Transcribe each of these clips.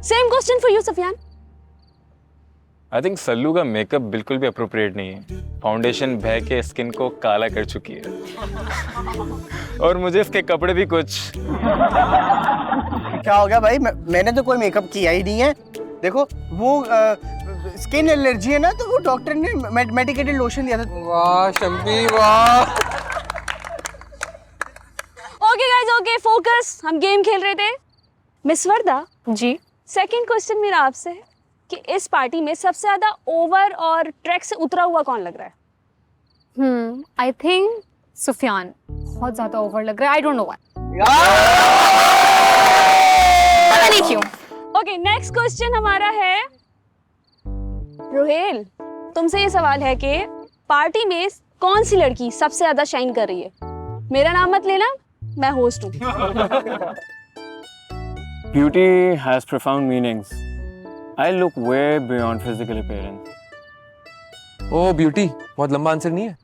Same question for you Safiyan. I think Sallu का makeup बिल्कुल भी अप्रोप्रिएट नहीं है। फाउंडेशन बह के स्किन को काला कर चुकी है और मुझे इसके कपड़े भी कुछ। क्या हो गया भाई? मैंने तो कोई मेकअप किया ही नहीं है। देखो वो स्किन एलर्जी है ना, तो वो डॉक्टर ने मेडिकेटेड लोशन दिया था। वाह शम्मी वाह। ओके गाइस, ओके फोकस, हम गेम खेल रहे थे। मिस वर्दा जी। सेकंड क्वेश्चन मेरा आपसे है कि इस पार्टी में सबसे ज्यादा ओवर और ट्रैक से उतरा हुआ कौन लग रहा है? आई थिंक सुफियान बहुत ज्यादा ओवर लग रहा है। आई डोंट नो व्हाई, पता नहीं क्यों। ओके नेक्स्ट क्वेश्चन हमारा है रोहेल, तुमसे ये सवाल है कि पार्टी में कौन सी लड़की सबसे ज्यादा शाइन कर रही है? मेरा नाम मत लेना, मैं होस्ट हूँ। Beauty has profound meanings. I look way beyond physical appearance. O beauty बहुत लंबा आंसर नहीं है।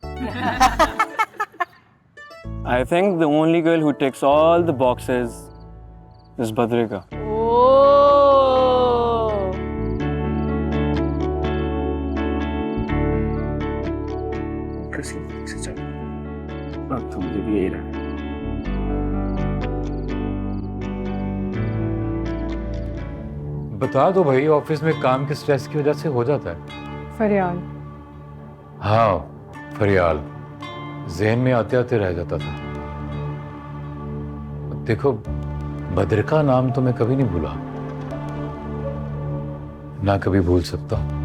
I think the only girl who ticks all the boxes is Badrika. तो मुझे भी यही रहा। बता दो भाई, ऑफिस में काम के स्ट्रेस की वजह से हो जाता है। फरियाल। हाँ फरियाल, जहन में आते आते रह जाता था। देखो बद्रिका नाम तो मैं कभी नहीं भूला, ना कभी भूल सकता।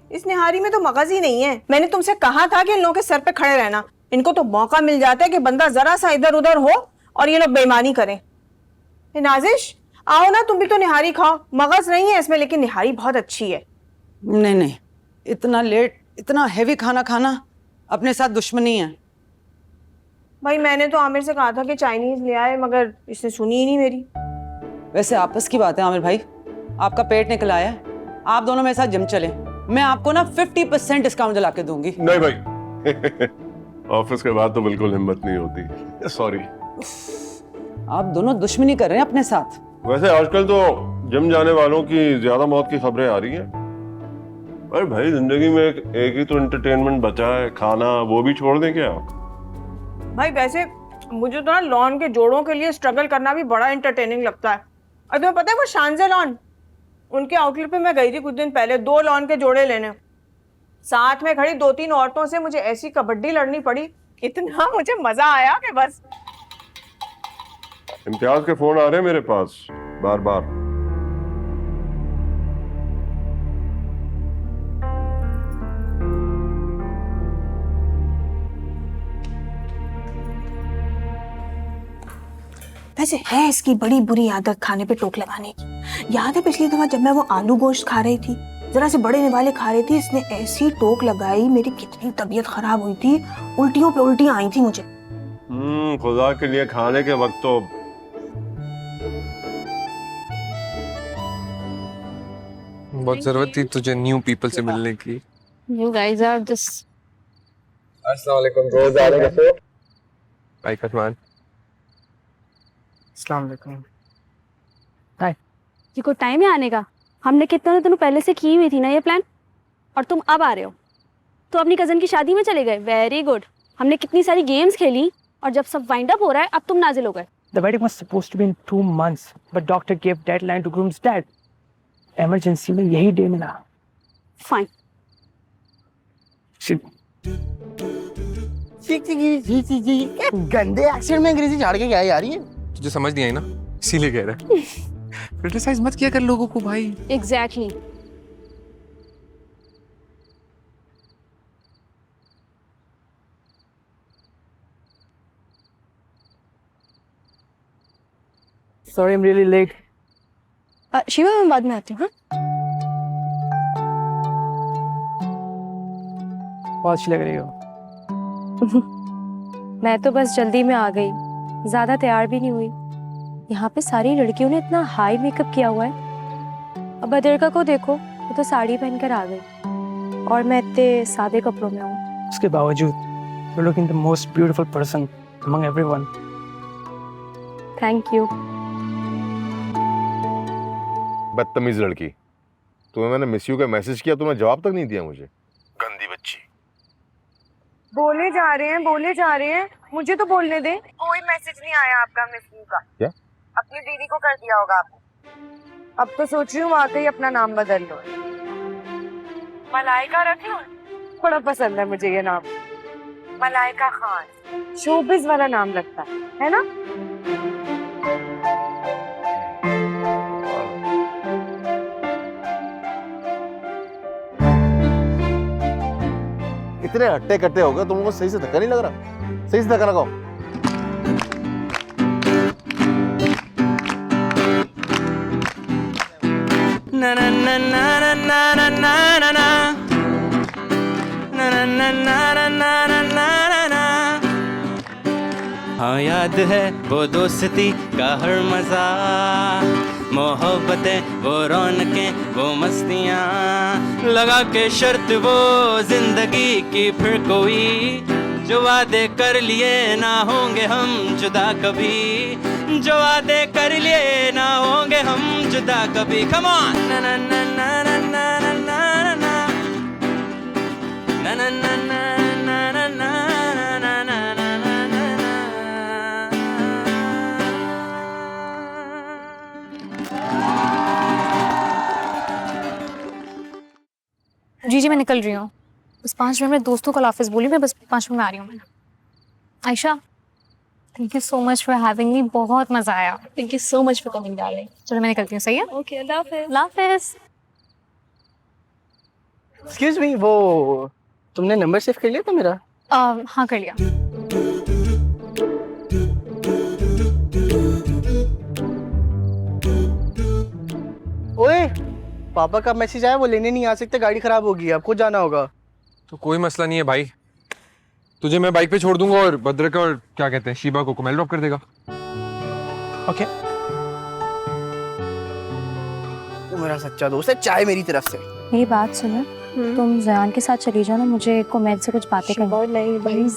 इस निहारी में तो मगज ही नहीं है। मैंने तुमसे कहा था कि इन लोगों के सर पे खड़े रहना। इनको तो मौका मिल जाता है कि बंदा जरा सा इधर उधर हो और ये लोग बेईमानी करें। नाजिश आओ ना, तुम भी तो निहारी खाओ। मगज नहीं है इसमें, लेकिन निहारी बहुत अच्छी है। नहीं नहीं, इतना लेट इतना हेवी खाना खाना अपने साथ दुश्मनी है। भाई मैंने तो आमिर से कहा था कि चाइनीज ले आए, मगर इसने सुनी ही नहीं मेरी। वैसे आपस की बात है आमिर भाई, आपका पेट निकल आया है, आप दोनों मेरे साथ जिम चलें। मैं आपको ना 50% डिस्काउंट दिला के दूंगी। नहीं भाई ऑफिस के बाद तो बिल्कुल हिम्मत नहीं होती। सॉरी। आप दोनों दुश्मनी कर रहे हैं अपने साथ। वैसे आजकल तो जिम जाने वालों की ज्यादा मौत की खबरें आ रही हैं। अरे भाई जिंदगी में एक ही तो एंटरटेनमेंट बचा है, खाना, वो भी छोड़ दें क्या? भाई वैसे मुझे तो ना लॉन के जोड़ों के लिए स्ट्रगल करना भी बड़ा एंटरटेनिंग लगता है। और तुम्हें पता है वो शानजे लॉन, उनके आउटलेट पे मैं गई थी कुछ दिन पहले 2 लॉन के जोड़े लेने। साथ में खड़ी 2-3 औरतों से मुझे ऐसी कबड्डी लड़नी पड़ी, इतना मुझे मजा आया कि बस। इम्तियाज के फोन आ रहे हैं मेरे पास बार बार। वैसे है इसकी बड़ी बुरी आदत खाने पे टोक लगाने की। याद है पिछली दफा जब मैं वो आलू गोश्त खा रही थी, जरा से बड़े निवाले खा रही थी, इसने ऐसी टोक लगाई, मेरी कितनी तबीयत खराब हुई थी। उल्टियों पे उल्टियां आई थी मुझे। खुदा के लिए खाने के वक्त तो बहुत जरूरत थी तुझे न्यू पीपल से मिलने की। You guys are just अस्सलाम वालेकुम। रोज आ रहे हो भाई कटमान। अस्सलाम वालेकुम। ये कोई टाइम है आने का? हमने कितने दिनों पहले से की हुई थी ना ये प्लान, और तुम अब आ रहे हो। तो अपनी कजन की शादी में चले गए, वेरी गुड। हमने कितनी सारी गेम्स खेली और जब सब वाइंड अप हो रहा है अब तुम नाजिल हो गए। The wedding was supposed to be in 2 months, but doctor gave deadline to groom's dad. Emergency में यही डे मिला। फाइन। गंदे एक्सेंट में अंग्रेजी झाड़ के क्या आ रही है? तुझे समझ नहीं आई ना, इसीलिए कह रहा है। क्रिटिसाइज मत किया कर लोगों को भाई। Exactly. Sorry, I'm really late. Shiva मैं बाद में आती हूँ। हाँ बहुत अच्छी लग रही हो। मैं तो बस जल्दी में आ गई, ज्यादा तैयार भी नहीं हुई। यहाँ पे सारी लड़कियों ने इतना हाई मेकअप किया हुआ है। अब बदरिका को देखो, वो तो साड़ी पहनकर आ गई और मैं इतने सादे कपड़ों में हूँ। उसके बावजूद you looking the most beautiful person among everyone. Thank you. बदतमीज लड़की, तुम्हें मैंने मिस यू का मैसेज किया, तुमने जवाब तक नहीं दिया मुझे। गंदी बच्ची। बोले जा रहे हैं, मुझे तो बोलने दे। कोई मैसेज नहीं आया आपका मिस यू का। क्या? अपनी दीदी को कर दिया होगा आपने। अब तो सोच रही हूँ वाकई अपना नाम बदल लो। मलाइका रख लो, बड़ा पसंद है मुझे ये नाम, मलाइका खान। शोबिज वाला नाम लगता है ना? इतने हट्टे कट्टे हो गए, तुमको सही से धक्का नहीं लग रहा? सही से धक्का लगाओ। ना ना ना ना ना ना ना ना ना ना ना ना ना ना ना ना। हाँ याद है वो दोस्ती का हर मजा, मोहब्बतें वो रौनकें वो मस्तियाँ, लगा के शर्त वो जिंदगी की फिर कोई, जो वादे कर लिए ना होंगे हम जुदा कभी, जो वादे कर लिए ना होंगे हम जुदा कभी। Come on. ना ना ना ना ना ना ना ना ना ना ना ना ना ना ना। जी मैं निकल रही हूँ, बस 5 मिनट में दोस्तों को ऑफिस बोली, मैं बस 5 मिनट में आ रही हूँ। मैं Ayesha, thank you so much for having me, बहुत मजा आया। Thank you so much for coming darling. चलो मैं निकलती हूँ, सही है? ओके, अल्लाह हाफिज़। अल्लाह हाफिज़। एक्सक्यूज मी, वो तुमने नंबर सेव कर लिया था मेरा? हाँ कर लिया। ओए, पापा का मैसेज आया, वो लेने नहीं आ सकते, गाड़ी खराब होगी, आपको जाना होगा। तो कोई मसला नहीं है भाई, तुझे मैं बाइक पे छोड़ दूंगा और बद्रिका और क्या कहते हैं शीबा को कुमेल ड्रॉप कर देगा। ओके। तो मेरा सच्चा दोस्त है, चाय मेरी तरफ से। मेरी बात सुनो, तुम ज़यान के साथ चली जाओ ना, मुझे कुमैल से कुछ बातें करनी। नहीं भाई।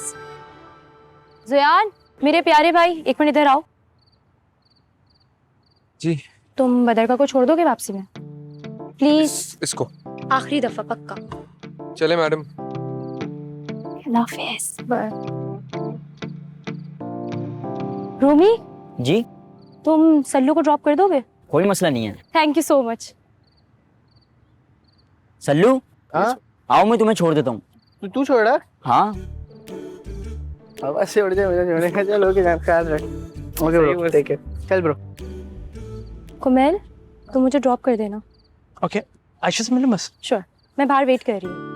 ज़यान, मेरे प्यारे भाई, एक मिनट इधर आओ। जी। तुम बदरिका को छोड़ दोगे वापसी में? प्लीज। इसको आखिरी दफा पक्का। चले मैडम। अल्लाह हाफिज़। रूमी जी, तुम सल्लू को ड्रॉप कर दोगे? कोई मसला नहीं है। Thank you so much. Sallu, हाँ? आओ मैं तुम्हें छोड़ देता हूँ। तू छोड़ रहा? हाँ। अब से उड़ जाए, मुझे छोड़ेगा। चलो ओके, ख्याल रख। Okay bro, take care. चल ब्रो। कुमैल, तुम मुझे ड्रॉप कर देना। ओके, आयशा से मिलो बस। श्योर, मैं बाहर वेट कर रही हूँ।